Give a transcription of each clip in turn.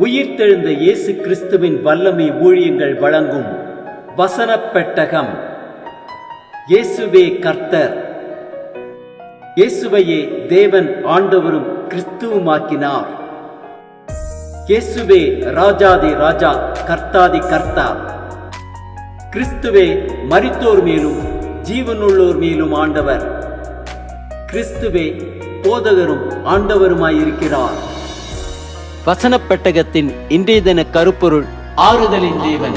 உயிர்த்தெழுந்த இயேசு கிறிஸ்துவின் வல்லமை ஊழியங்கள் வழங்கும் வசனப் பெட்டகம். இயேசுவே கர்த்தர். இயேசுவையே தேவன் ஆண்டவரும் கிறிஸ்துவுமாக்கினார். இயேசுவே ராஜாதி ராஜா, கர்த்தாதி கர்த்தா. கிறிஸ்துவே மரித்தோர் மேலும் ஜீவனுள்ளோர் மேலும் ஆண்டவர். கிறிஸ்துவே போதகரும் ஆண்டவருமாயிருக்கிறார். வசனப் பெட்டகத்தின் இன்றைய தின கருப்பொருள்: ஆறுதலின் தேவன்.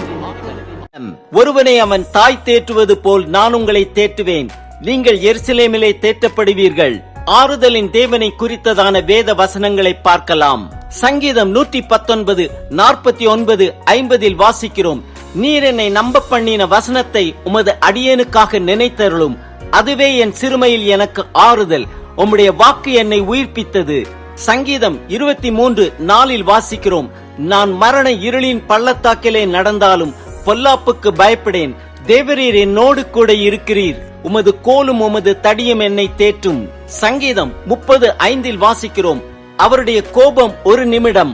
ஒருவனை அவன் தாய் தேற்றுவது போல் நான் உங்களை தேற்றுவேன். நீங்கள் எருசலேமிலே தேற்றப்படுவீர்கள். ஆறுதலின் தேவனை குறித்ததான வேத வசனங்களை பார்க்கலாம். சங்கீதம் 119, 49, 50 வாசிக்கிறோம்: நீர் என்னை நம்ப பண்ணின வசனத்தை உமது அடியேனுக்காக நினைத்தருளும். அதுவே என் சிறுமையில் எனக்கு ஆறுதல். உம்முடைய வாக்கு என்னை உயிர்ப்பித்தது. சங்கீதம் 23:4 வாசிக்கிறோம்: நான் மரண இருளின் பள்ளத்தாக்கிலே நடந்தாலும் பொல்லாப்புக்கு பயப்படேன். தேவரீர் என்னோடு கூட இருக்கிறீர். உமது கோலும் உமது தடியும் என்னை தேற்றும். சங்கீதம் 30:5 வாசிக்கிறோம்: அவருடைய கோபம் ஒரு நிமிடம்,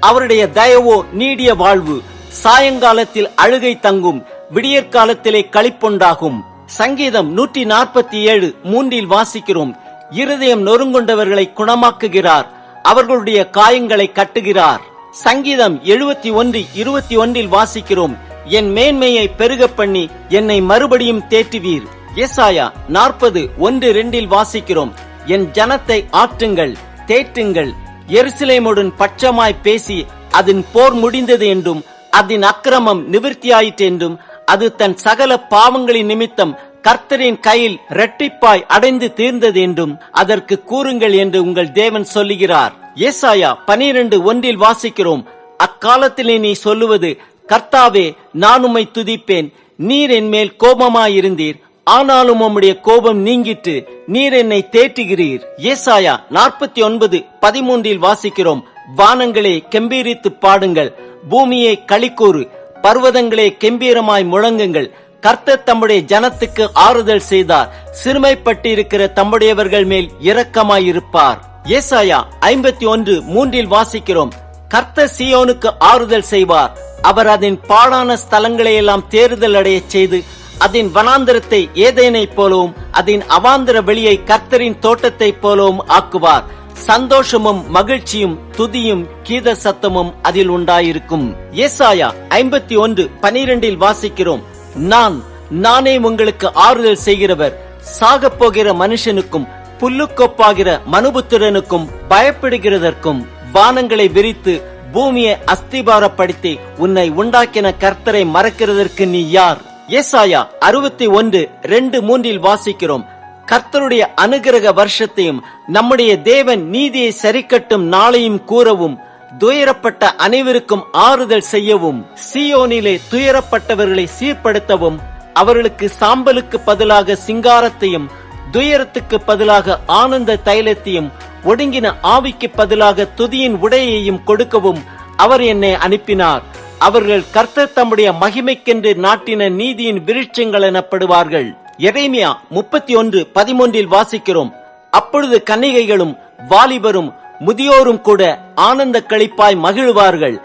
அவருடைய தயவோ நீடிய வாழ்வு. சாயங்காலத்தில் அழுகை தங்கும், விடியற்காலத்திலே களிப்புண்டாகும். சங்கீதம் 147:3 வாசிக்கிறோம்: இருதயம் நொறுங்குண்டவர்களை குணமாக்குகிறார், அவர்களுடைய காயங்களை கட்டுகிறார். சங்கீதம் 71:21 வாசிக்கிறோம்: என் மேன்மையை பெருக பண்ணி என்னை மறுபடியும் தேற்றுவீர். ஏசாயா 40:1-2 வாசிக்கிறோம்: என் ஜனத்தை ஆற்றுங்கள், தேற்றுங்கள். எருசலேமுடன் பட்சமாய் பேசி அதன் போர் முடிந்தது என்றும் அதன் அக்கிரமம் நிவிர்த்தியாயிற்று என்றும் அது தன் சகல பாவங்களின் நிமித்தம் கர்த்தரின் கையில் இரட்டிப்பாய் அடைந்து தீர்ந்தது என்றும் அதற்கு கூறுங்கள் என்று உங்கள் தேவன் சொல்லுகிறார். ஏசாயா 12:1 வாசிக்கிறோம்: அக்காலத்திலே நீ சொல்லுவது: கர்த்தாவே, நான் உம்மை துதிப்பேன். நீர் என் மேல் கோபமாயிருந்தீர், ஆனாலும் உம்முடைய கோபம் நீங்கிட்டு நீர் என்னை தேற்றுகிறீர். ஏசாயா 49:13 வாசிக்கிறோம்: வானங்களே கெம்பீரித்து பாடுங்கள், பூமியை களிக்கூறு, பர்வதங்களே கெம்பீரமாய் முழங்குங்கள். கர்த்தர் தம்முடைய ஜனத்துக்கு ஆறுதல் செய்தார், சிறுமைப்பட்டு இருக்கிற தம்முடையவர்கள் மேல் இரக்கமாயிருப்பார். ஏசாயா 51:3 வாசிக்கிறோம்: கர்த்தர் சீயோனுக்கு ஆறுதல் செய்வார். அவர் அதன் பாழான ஸ்தலங்களை எல்லாம் தேறுதல் அடைய செய்து அதன் வனாந்திரத்தை ஏதேனை போலவும் அதன் அவாந்திர வெளியை கர்த்தரின் தோட்டத்தை போலவும் ஆக்குவார். சந்தோஷமும் மகிழ்ச்சியும் துதியும் கீத சத்தமும் அதில் உண்டாயிருக்கும். ஏசாயா 51:12 வாசிக்கிறோம்: நானே உங்களுக்கு ஆறுதல் செய்கிறவர். சாகப் போகிற மனுஷனுக்கும் புல்லுக்கொப்பாகிற மனுபுத்திரனுக்கும் பயப்படுகிறதற்கும் வானங்களை விரித்து பூமியை அஸ்திபாரப்படுத்தி உன்னை உண்டாக்கின கர்த்தரை மறக்கிறதற்கு நீ யார்? ஏசாயா 61:2-3 வாசிக்கிறோம்: கர்த்தருடைய அனுகிரக வருஷத்தையும் நம்முடைய தேவன் நீதியை சரிக்கட்டும் நாளையும் கூறவும், துயரப்பட்ட அனைவருக்கும் ஆறுதல் செய்யவும், சீயோனிலே துயரப்பட்டவர்களை சீர்படுத்தவும், அவர்களுக்கு சாம்பலுக்கு பதிலாக சிங்காரத்தையும், துயரத்துக்கு பதிலாக ஆனந்த தைலத்தையும், ஒடுங்கின ஆவிக்கு பதிலாக துதியின் உடையையும் கொடுக்கவும் அவர் என்னை அனுப்பினார். அவர்கள் கர்த்தர் தம்முடைய மகிமைக்கென்று நாட்டின நீதியின் விருட்சங்கள் எனப்படுவார்கள். எரேமியா 31:13 வாசிக்கிறோம்: அப்பொழுது கன்னிகைகளும் வாலிபரும் முதியோரும் கூட ஆனந்த களிப்பாய் மகிழ்வார்கள்.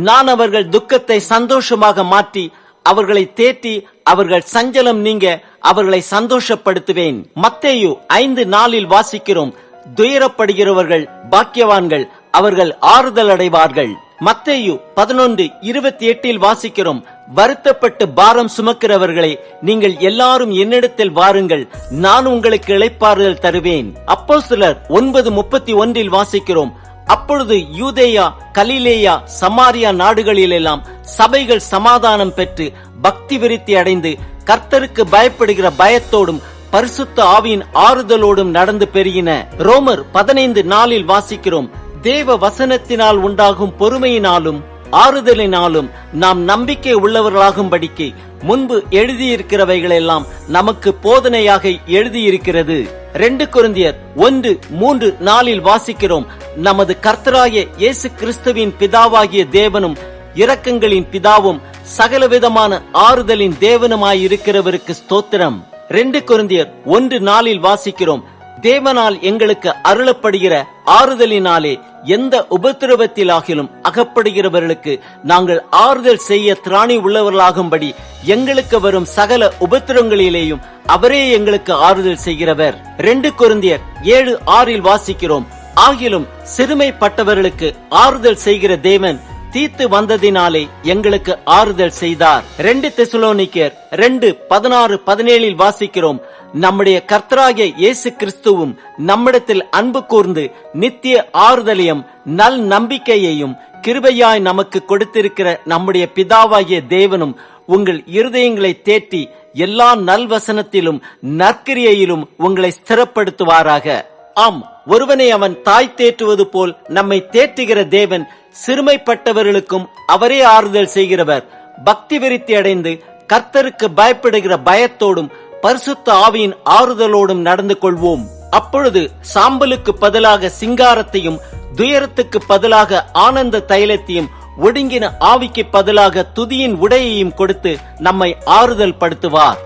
நான் அவர்கள் துக்கத்தை சந்தோஷமாக மாற்றி அவர்களை தேற்றி அவர்கள் சஞ்சலம் நீங்க அவர்களை சந்தோஷப்படுத்துவேன். மத்தேயு 5:4 வாசிக்கிறோம்: துயரப்படுகிறவர்கள் பாக்கியவான்கள், அவர்கள் ஆறுதல் அடைவார்கள். மத்தேயு 11:28 வாசிக்கிறோம்: வருத்தப்பட்டு பாரம் சுமக்கிறவர்களே, நீங்கள் எல்லாரும் என்னிடத்தில் வாருங்கள், நான் உங்களுக்கு இளைப்பாறுதல் தருவேன். அப்போஸ்தலர் 9:31 வாசிக்கிறோம்: அப்பொழுது யூதேயா, கலிலேயா, சமாரியா நாடுகளிலெல்லாம் சபைகள் சமாதானம் பெற்று பக்தி விருத்தி அடைந்து கர்த்தருக்கு பயப்படுகிற பயத்தோடும் பரிசுத்த ஆவியின் ஆறுதலோடும் நடந்து பெருகின. ரோமர் 15:4 வாசிக்கிறோம்: தேவ வசனத்தினால் உண்டாகும் பொறுமையினாலும் ஆறுதலினாலும் நாம் நம்பிக்கை உள்ளவர்களாகும்படிக்கு முன்பு எழுதியிருக்கிறவைகளெல்லாம் நமக்கு போதனையாக எழுதியிருக்கிறது. 2 கொரிந்தியர் 1:3-4 வாசிக்கிறோம்: நமது கர்த்தராகிய இயேசு கிறிஸ்துவின் பிதாவாகிய தேவனும் இரக்கங்களின் பிதாவும் சகலவிதமான ஆறுதலின் தேவனுமாயிருக்கிறவருக்கு ஸ்தோத்திரம். 2 கொரிந்தியர் 1:4 வாசிக்கிறோம்: தேவனால் எங்களுக்கு அருளப்படுகிற ஆறுதலினாலே எந்த உபத்திரவத்திலாகிலும் அகப்படுகிறவர்களுக்கு நாங்கள் ஆறுதல் செய்ய திராணி உள்ளவர்களாகும்படி எங்களுக்கு வரும் சகல உபத்திரங்களிலேயும் அவரே எங்களுக்கு ஆறுதல் செய்கிறவர். 2 கொரிந்தியர் 7:6 வாசிக்கிறோம், ஆகிலும் சிறுமைப்பட்டவர்களுக்கு ஆறுதல் செய்கிற தேவன் தீத்து வந்ததினாலே எங்களுக்கு ஆறுதல் செய்தார். 2 தெசலோனிக்கேயர் 2:16-17 வாசிக்கிறோம், நம்முடைய கர்த்தராகிய இயேசு கிறிஸ்துவும் நம்மிடத்தில் அன்பு கூர்ந்து நித்திய ஆறுதலையும் நல் நம்பிக்கையையும் கிருபையாய் நமக்கு கொடுத்திருக்கிற நம்முடைய பிதாவாகிய தேவனும் உங்கள் இருதயங்களை தேற்றி எல்லா நல்வசனத்திலும் நற்கிரியையிலும் உங்களை ஸ்திரப்படுத்துவாராக. ஆம், ஒருவனை அவன் தாய் தேற்றுவது போல் நம்மை தேற்றுகிற தேவன் சிறுமைப்பட்டவர்களுக்கும் அவரே ஆறுதல் செய்கிறவர். பக்தி விருத்தி அடைந்து கர்த்தருக்கு பயப்படுகிற பயத்தோடும் பரிசுத்த ஆவியின் ஆறுதலோடும் நடந்து கொள்வோம். அப்பொழுது சாம்பலுக்கு பதிலாக சிங்காரத்தையும், துயரத்துக்கு பதிலாக ஆனந்த தைலத்தையும், ஒடுங்கின ஆவிக்கு பதிலாக துதியின் உடையையும் கொடுத்து நம்மை ஆறுதல் படுத்துவார்.